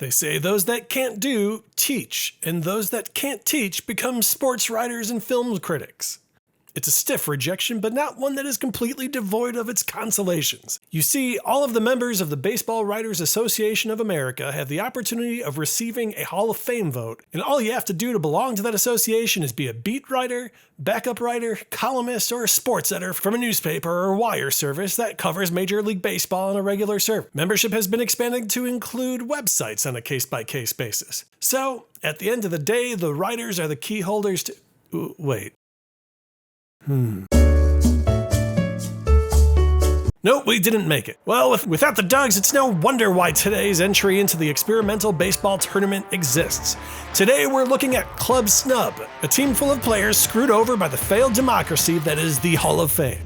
They say those that can't do, teach, and those that can't teach become sports writers and film critics. It's a stiff rejection, but not one that is completely devoid of its consolations. You see, all of the members of the Baseball Writers Association of America have the opportunity of receiving a Hall of Fame vote, and all you have to do to belong to that association is be a beat writer, backup writer, columnist, or a sports editor from a newspaper or wire service that covers Major League Baseball on a regular service. Membership has been expanded to include websites on a case-by-case basis. So, at the end of the day, the writers are the key holders to... Wait. Nope, we didn't make it. Well, without the Dogs, it's no wonder why today's entry into the experimental baseball tournament exists. Today, we're looking at Club Snub, a team full of players screwed over by the failed democracy that is the Hall of Fame.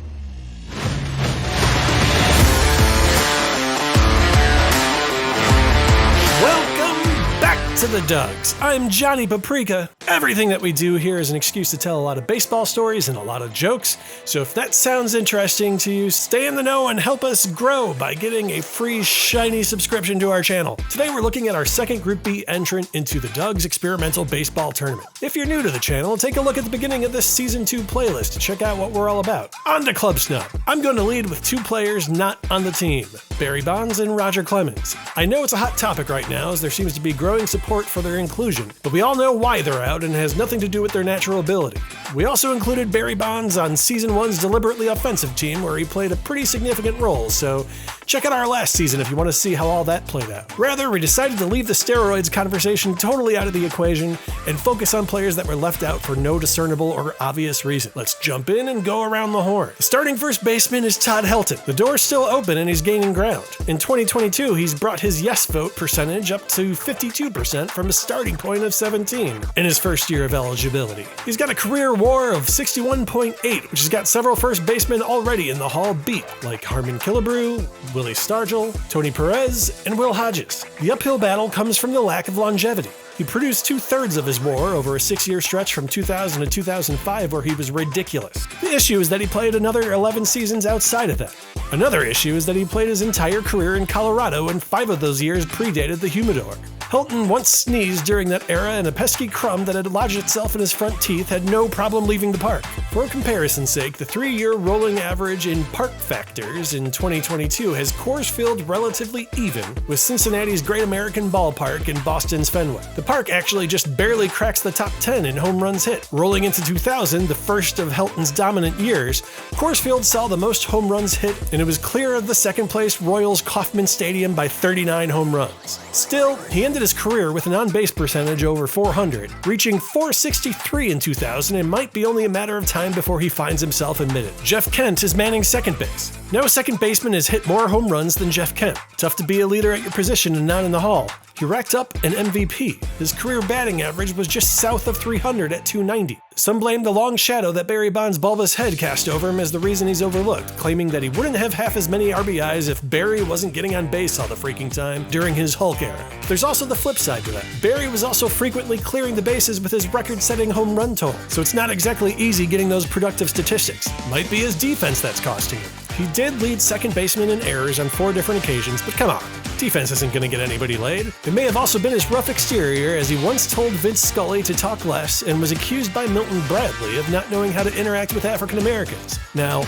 To the Dogs. I'm Johnny Paprika. Everything that we do here is an excuse to tell a lot of baseball stories and a lot of jokes, so if that sounds interesting to you, stay in the know and help us grow by getting a free shiny subscription to our channel. Today we're looking at our second Group B entrant into the Dogs Experimental Baseball Tournament. If you're new to the channel, take a look at the beginning of this Season 2 playlist to check out what we're all about. On to Club Snub. I'm going to lead with two players not on the team, Barry Bonds and Roger Clemens. I know it's a hot topic right now as there seems to be growing support for their inclusion, but we all know why they're out and it has nothing to do with their natural ability. We also included Barry Bonds on Season 1's deliberately offensive team where he played a pretty significant role, so check out our last season if you want to see how all that played out. Rather, we decided to leave the steroids conversation totally out of the equation and focus on players that were left out for no discernible or obvious reason. Let's jump in and go around the horn. The starting first baseman is Todd Helton. The door's still open and he's gaining ground. In 2022, he's brought his yes vote percentage up to 52% from a starting point of 17 in his first year of eligibility. He's got a career WAR of 61.8, which has got several first basemen already in the Hall beat, like Harmon Killebrew, Willie Stargell, Tony Perez, and Will Hodges. The uphill battle comes from the lack of longevity. He produced 2/3 of his WAR over a 6-year stretch from 2000 to 2005 where he was ridiculous. The issue is that he played another 11 seasons outside of that. Another issue is that he played his entire career in Colorado and 5 of those years predated the humidor. Helton once sneezed during that era and a pesky crumb that had lodged itself in his front teeth had no problem leaving the park. For comparison's sake, the 3-year rolling average in park factors in 2022 has Coors Field relatively even with Cincinnati's Great American Ballpark and Boston's Fenway. The park actually just barely cracks the top 10 in home runs hit. Rolling into 2000, the first of Helton's dominant years, Coors Field saw the most home runs hit and it was clear of the second place Royals Kauffman Stadium by 39 home runs. Still, he ended his career with an on-base percentage over 400, reaching .463 in 2000 and might be only a matter of time before he finds himself admitted. Jeff Kent is manning second base. No second baseman has hit more home runs than Jeff Kent. Tough to be a leader at your position and not in the Hall. He racked up an MVP. His career batting average was just south of 300 at .290. Some blame the long shadow that Barry Bonds' bulbous head cast over him as the reason he's overlooked, claiming that he wouldn't have half as many RBIs if Barry wasn't getting on base all the freaking time during his Hulk era. There's also the flip side to that. Barry was also frequently clearing the bases with his record-setting home run total, so it's not exactly easy getting those productive statistics. Might be his defense that's costing him. He did lead second baseman in errors on 4 different occasions, but come on, defense isn't going to get anybody laid. It may have also been his rough exterior, as he once told Vince Scully to talk less and was accused by Milton Bradley of not knowing how to interact with African Americans. Now,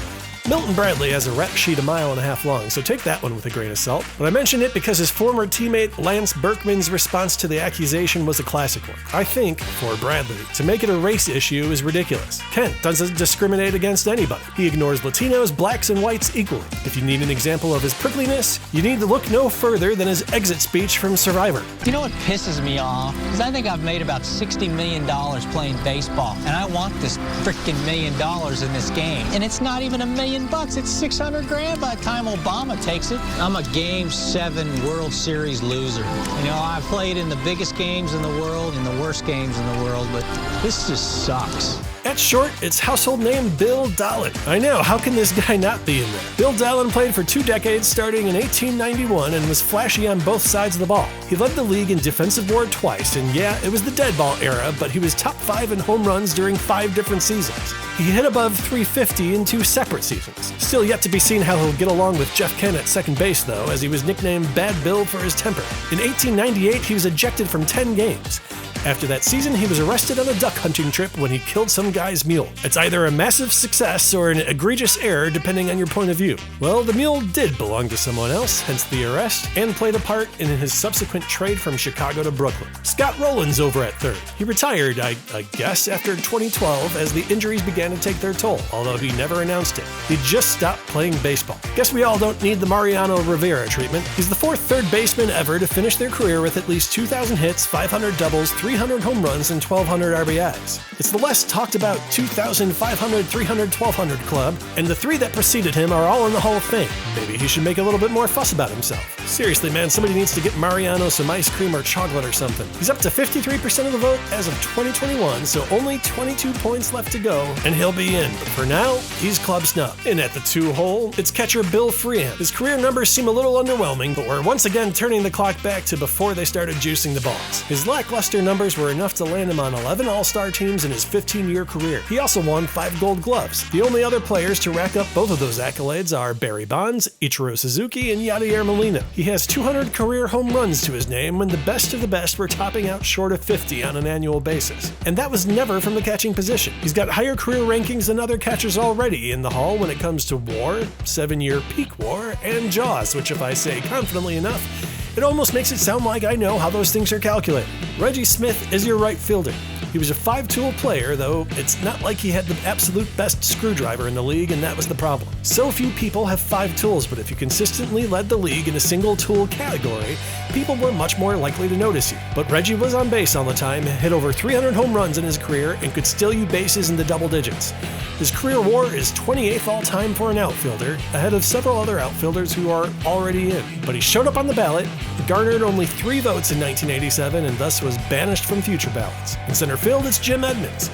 Milton Bradley has a rap sheet 1.5 miles long, so take that one with a grain of salt. But I mention it because his former teammate Lance Berkman's response to the accusation was a classic one. I think, for Bradley, to make it a race issue is ridiculous. Kent doesn't discriminate against anybody. He ignores Latinos, blacks, and whites equally. If you need an example of his prickliness, you need to look no further than his exit speech from Survivor. You know what pisses me off? Is I think I've made about $60 million playing baseball, and I want this frickin' $1 million in this game. And it's not even $1 million. It's 600 grand by the time Obama takes it. I'm a Game 7 World Series loser. You know, I've played in the biggest games in the world and the worst games in the world, but this just sucks. At That's short, it's household name Bill Dahlen. I know, how can this guy not be in there? Bill Dahlen played for 2 decades starting in 1891 and was flashy on both sides of the ball. He led the league in defensive WAR twice, and yeah, it was the dead ball era, but he was top 5 in home runs during 5 different seasons. He hit above 350 in 2 separate seasons. Still yet to be seen how he'll get along with Jeff Kent at second base though, as he was nicknamed Bad Bill for his temper. In 1898, he was ejected from 10 games. After that season, he was arrested on a duck hunting trip when he killed some guy's mule. It's either a massive success or an egregious error depending on your point of view. Well, the mule did belong to someone else, hence the arrest, and played a part in his subsequent trade from Chicago to Brooklyn. Scott Rowland's over at third. He retired, I guess, after 2012 as the injuries began to take their toll, although he never announced it. He just stopped playing baseball. Guess we all don't need the Mariano Rivera treatment. He's the 4th third baseman ever to finish their career with at least 2,000 hits, 500 doubles, 300 home runs, and 1,200 RBIs. It's the less talked about 2,000, 500, 300, 1,200 club, and the 3 that preceded him are all in the Hall of Fame. Maybe he should make a little bit more fuss about himself. Seriously, man, somebody needs to get Mariano some ice cream or chocolate or something. He's up to 53% of the vote as of 2021, so only 22 points left to go, and he'll be in. But for now, he's club snub. In at the 2-hole, it's catcher Bill Freehan. His career numbers seem a little underwhelming, but we're once again turning the clock back to before they started juicing the balls. His lackluster numbers were enough to land him on 11 All-Star teams in his 15-year career. He also won 5 Gold Gloves. The only other players to rack up both of those accolades are Barry Bonds, Ichiro Suzuki, and Yadier Molina. He has 200 career home runs to his name when the best of the best were topping out short of 50 on an annual basis. And that was never from the catching position. He's got higher career rankings than other catchers already in the Hall when it comes to WAR, 7-year peak WAR, and JAWS, which if I say confidently enough, it almost makes it sound like I know how those things are calculated. Reggie Smith is your right fielder. He was a 5-tool player, though it's not like he had the absolute best screwdriver in the league, and that was the problem. So few people have 5 tools, but if you consistently led the league in a single tool category, people were much more likely to notice you. But Reggie was on base all the time, hit over 300 home runs in his career, and could steal you bases in the double digits. His career WAR is 28th all-time for an outfielder, ahead of several other outfielders who are already in. But he showed up on the ballot, garnered only 3 votes in 1987, and thus was banished from future ballots. In center field, it's Jim Edmonds.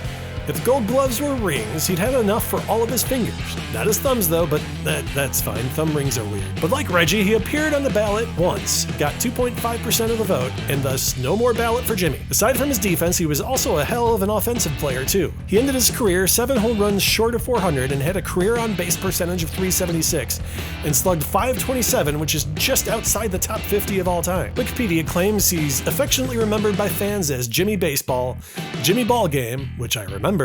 If Gold Gloves were rings, he'd had enough for all of his fingers. Not his thumbs though, but that's fine, thumb rings are weird. But like Reggie, he appeared on the ballot once, got 2.5% of the vote, and thus no more ballot for Jimmy. Aside from his defense, he was also a hell of an offensive player too. He ended his career 7 home runs short of 400 and had a career on-base percentage of .376 and slugged .527, which is just outside the top 50 of all time. Wikipedia claims he's affectionately remembered by fans as Jimmy Baseball, Jimmy Ballgame, which I remember,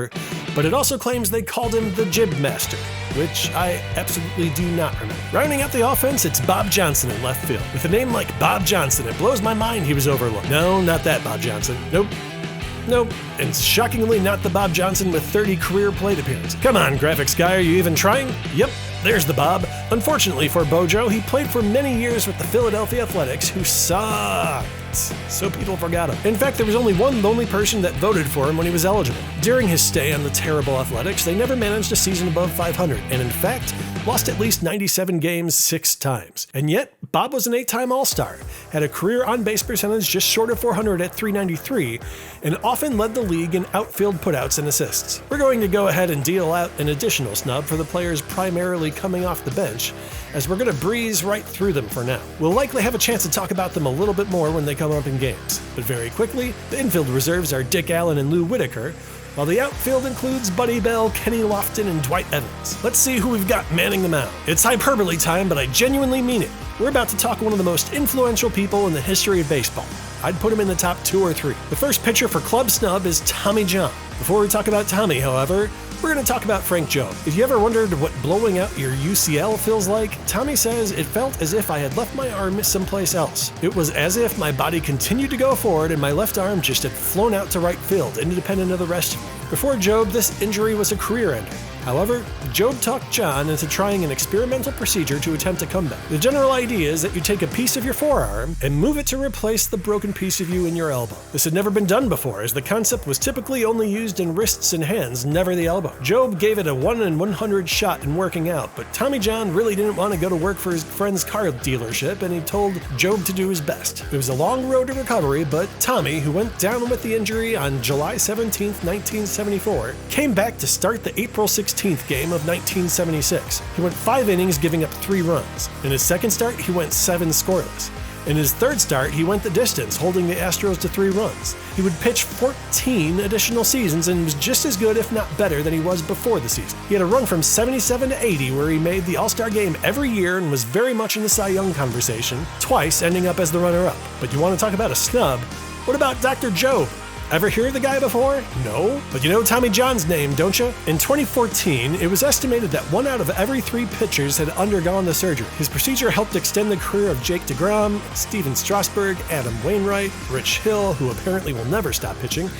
but it also claims they called him the Jib Master, which I absolutely do not remember. Rounding out the offense, it's Bob Johnson in left field. With a name like Bob Johnson, it blows my mind he was overlooked. No, not that Bob Johnson. Nope. And shockingly not the Bob Johnson with 30 career plate appearances. Come on, graphics guy, are you even trying? Yep, there's the Bob. Unfortunately for Bojo, he played for many years with the Philadelphia Athletics, who sucked. So people forgot him. In fact, there was only one lonely person that voted for him when he was eligible. During his stay on the terrible Athletics, they never managed a season above 500, and in fact, lost at least 97 games 6 times. And yet, Bob was an 8-time All-Star, had a career on-base percentage just short of 400 at .393, and often led the league in outfield putouts and assists. We're going to go ahead and deal out an additional snub for the players primarily coming off the bench, as we're going to breeze right through them for now. We'll likely have a chance to talk about them a little bit more when they come up in games. But very quickly, the infield reserves are Dick Allen and Lou Whitaker, while the outfield includes Buddy Bell, Kenny Lofton, and Dwight Evans. Let's see who we've got manning them out. It's hyperbole time, but I genuinely mean it. We're about to talk one of the most influential people in the history of baseball. I'd put him in the top 2 or 3. The first pitcher for Club Snub is Tommy John. Before we talk about Tommy, however, we're going to talk about Frank Jobe. If you ever wondered what blowing out your UCL feels like, Tommy says it felt as if I had left my arm someplace else. It was as if my body continued to go forward and my left arm just had flown out to right field, independent of the rest of me. Before Jobe, this injury was a career ender. However, Job talked John into trying an experimental procedure to attempt a comeback. The general idea is that you take a piece of your forearm and move it to replace the broken piece of you in your elbow. This had never been done before, as the concept was typically only used in wrists and hands, never the elbow. Job gave it a 1 in 100 shot in working out, but Tommy John really didn't want to go to work for his friend's car dealership, and he told Job to do his best. It was a long road to recovery, but Tommy, who went down with the injury on July 17, 1974, came back to start the April 16th game of 1976. He went 5 innings, giving up 3 runs. In his second start, he went 7 scoreless. In his third start, he went the distance, holding the Astros to 3 runs. He would pitch 14 additional seasons and was just as good, if not better, than he was before the season. He had a run from 77 to 80, where he made the All-Star game every year and was very much in the Cy Young conversation, twice ending up as the runner-up. But you want to talk about a snub? What about Dr. Job? Ever hear of the guy before? No? But you know Tommy John's name, don't you? In 2014, it was estimated that 1 out of every 3 pitchers had undergone the surgery. His procedure helped extend the career of Jake DeGrom, Steven Strasburg, Adam Wainwright, Rich Hill, who apparently will never stop pitching,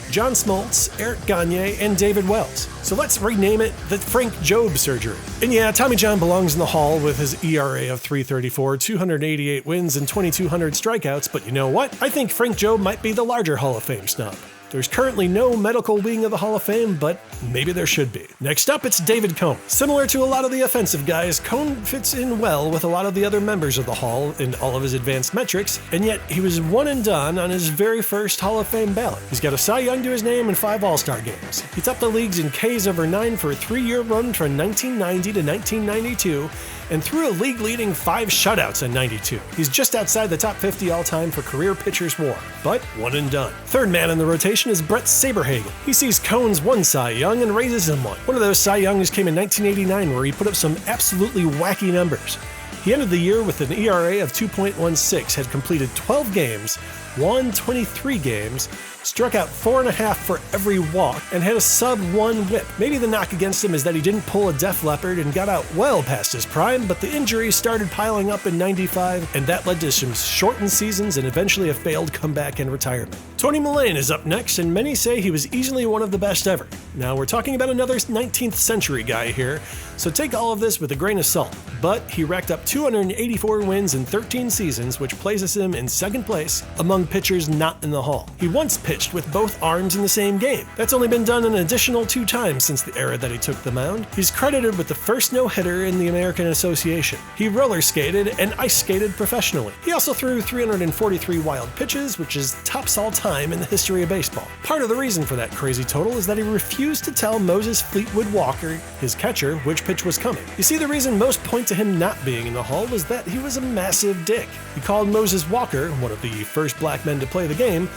John Smoltz, Eric Gagne, and David Wells. So let's rename it the Frank Job surgery. And yeah, Tommy John belongs in the Hall with his ERA of .334, 288 wins, and 2,200 strikeouts, but you know what? I think Frank Job might be the larger Hall of Fame snub. There's currently no medical wing of the Hall of Fame, but maybe there should be. Next up, it's David Cone. Similar to a lot of the offensive guys, Cone fits in well with a lot of the other members of the Hall in all of his advanced metrics, and yet he was one and done on his very first Hall of Fame ballot. He's got a Cy Young to his name and 5 All-Star games. He topped the leagues in Ks over 9 for a 3-year run from 1990 to 1992, and threw a league-leading 5 shutouts in 92. He's just outside the top 50 all-time for career pitchers WAR, but one and done. Third man in the rotation is Brett Saberhagen. He sees Cone's 1 Cy Young and raises him 1. One of those Cy Youngs came in 1989, where he put up some absolutely wacky numbers. He ended the year with an ERA of 2.16, had completed 12 games, won 23 games, struck out 4.5 for every walk, and had a sub-1 whip. Maybe the knock against him is that he didn't pull a Def Leppard and got out well past his prime, but the injuries started piling up in 95, and that led to some shortened seasons and eventually a failed comeback and retirement. Tony Mullane is up next, and many say he was easily one of the best ever. Now, we're talking about another 19th century guy here, so take all of this with a grain of salt. But he racked up 284 wins in 13 seasons, which places him in second place among pitchers not in the Hall. He once pitched with both arms in the same game. That's only been done an additional 2 times since the era that he took the mound. He's credited with the first no-hitter in the American Association. He roller skated and ice skated professionally. He also threw 343 wild pitches, which is tops all time in the history of baseball. Part of the reason for that crazy total is that he refused to tell Moses Fleetwood Walker, his catcher, which pitch was coming. You see, the reason most point to him not being in the Hall was that he was a massive dick. He called Moses Walker, one of the first black men to play the game,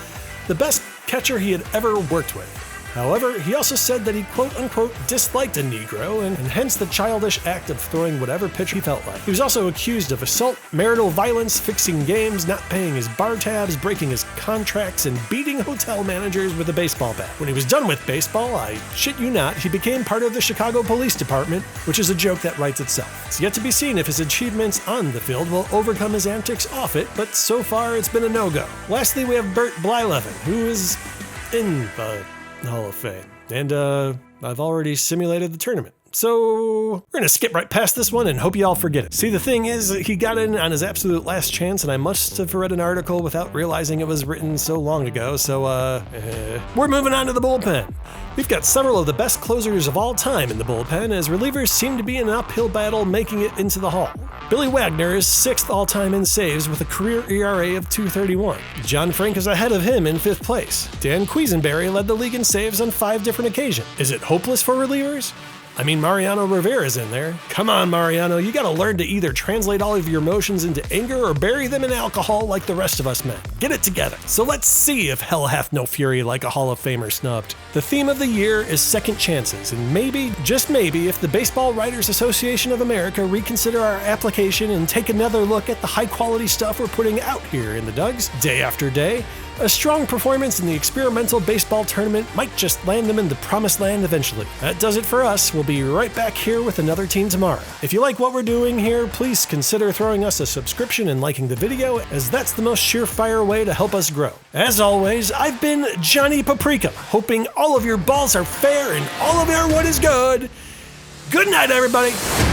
the best catcher he had ever worked with. However, he also said that he quote-unquote disliked a Negro and hence the childish act of throwing whatever pitch he felt like. He was also accused of assault, marital violence, fixing games, not paying his bar tabs, breaking his contracts, and beating hotel managers with a baseball bat. When he was done with baseball, I shit you not, he became part of the Chicago Police Department, which is a joke that writes itself. It's yet to be seen if his achievements on the field will overcome his antics off it, but so far it's been a no-go. Lastly, we have Bert Blyleven, who is in the Hall of Fame. And I've already simulated the tournament. So we're gonna skip right past this one and hope you all forget it. See, the thing is, he got in on his absolute last chance, and I must have read an article without realizing it was written so long ago, so we're moving on to the bullpen. We've got several of the best closers of all time in the bullpen, as relievers seem to be in an uphill battle making it into the Hall. Billy Wagner is 6th all-time in saves with a career ERA of 2.31. John Frank is ahead of him in 5th place. Dan Quisenberry led the league in saves on 5 different occasions. Is it hopeless for relievers? I mean, Mariano Rivera's in there. Come on, Mariano, you gotta learn to either translate all of your emotions into anger or bury them in alcohol like the rest of us men. Get it together. So let's see if hell hath no fury like a Hall of Famer snubbed. The theme of the year is second chances, and maybe, just maybe, if the Baseball Writers Association of America reconsider our application and take another look at the high-quality stuff we're putting out here in the Dugs, day after day, a strong performance in the experimental baseball tournament might just land them in the promised land eventually. That does it for us. We'll be right back here with another team tomorrow. If you like what we're doing here, please consider throwing us a subscription and liking the video, as that's the most surefire way to help us grow. As always, I've been Johnny Paprika, hoping all of your balls are fair and all of your wood is good. Good night, everybody.